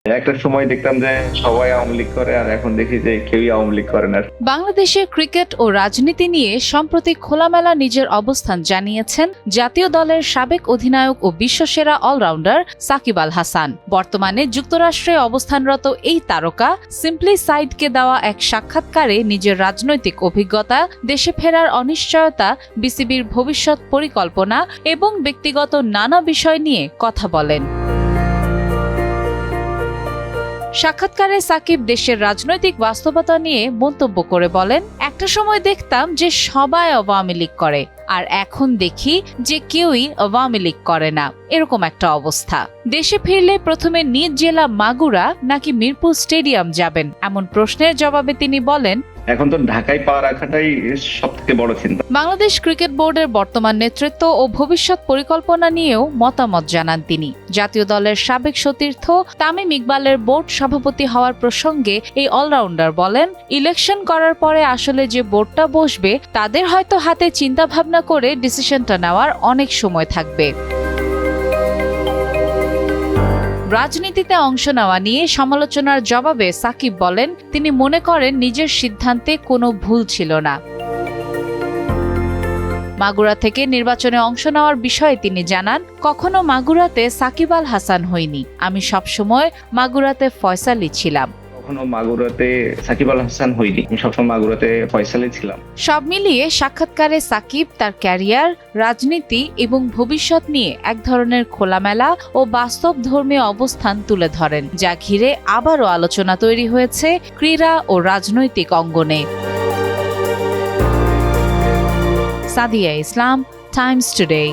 একটা সময় দেখতাম যে সবাই আওয়ামী লীগ করে, আর এখন দেখি যে কেউই আওয়ামী লীগ করে না। বাংলাদেশের ক্রিকেট ও রাজনীতি নিয়ে সম্প্রতি খোলামেলা নিজের অবস্থান জানিয়েছেন জাতীয় দলের সাবেক অধিনায়ক ও বিশ্বসেরা অলরাউন্ডার সাকিব আল হাসান। বর্তমানে যুক্তরাষ্ট্রে অবস্থানরত এই তারকা সিম্পলি সাইডকে দেওয়া এক সাক্ষাৎকারে নিজের রাজনৈতিক অভিজ্ঞতা, দেশে ফেরার অনিশ্চয়তা, বিসিবির ভবিষ্যৎ পরিকল্পনা এবং ব্যক্তিগত নানা বিষয় নিয়ে কথা বলেন। সাক্ষাৎকারে সাকিব দেশের রাজনৈতিক বাস্তবতা নিয়ে মন্তব্য করে বলেন, একটা সময় দেখতাম যে সবাই আওয়ামী লীগ করে, আর এখন দেখি যে কেউই আওয়ামী লীগ করে না, এরকম একটা অবস্থা। দেশে ফিরলে প্রথমে নিজ জেলা মাগুরা নাকি মিরপুর স্টেডিয়াম যাবেন, এমন প্রশ্নের জবাবে তিনি বলেন, এখন তো ঢাকায় পা রাখাটাই সব থেকে বড় চিন্তা। বাংলাদেশ ক্রিকেট বোর্ডের বর্তমান নেতৃত্ব ও ভবিষ্যৎ পরিকল্পনা নিয়েও মতামত জানান তিনি। জাতীয় দলের সাবেক সতীর্থ তামিম ইকবালের বোর্ড সভাপতি হওয়ার প্রসঙ্গে এই অলরাউন্ডার বলেন, ইলেকশন করার পরে আসলে যে বোর্ডটা বসবে তাদের হয়তো হাতে চিন্তা ভাবনা করে ডিসিশনটা নেওয়ার অনেক সময় থাকবে। রাজনীতিতে অংশ নেওয়া নিয়ে সমালোচনার জবাবে সাকিব বলেন, তিনি মনে করেন নিজের সিদ্ধান্তে কোনো ভুল ছিল না। মাগুরা থেকে নির্বাচনে অংশ নেওয়ার বিষয়ে তিনি জানান, কখনো মাগুরাতে সাকিব আল হাসান হইনি, আমি সবসময় মাগুরাতে ফয়সালি ছিলাম। কখনো মাগুরাতে সাকিব আল হাসান হইনি, আমি সবসময় মাগুরাতে ফয়সালি ছিলাম। সব মিলিয়ে সাক্ষাৎকারে সাকিব তার ক্যারিয়ার, রাজনীতি এবং ভবিষ্যৎ নিয়ে এক ধরনের খোলামেলা ও বাস্তব ধর্মীয় অবস্থান তুলে ধরেন, যা ঘিরে আবারও আলোচনা তৈরি হয়েছে ক্রীড়া ও রাজনৈতিক অঙ্গনে। সাদিয়া ইসলাম, টাইমস টুডে।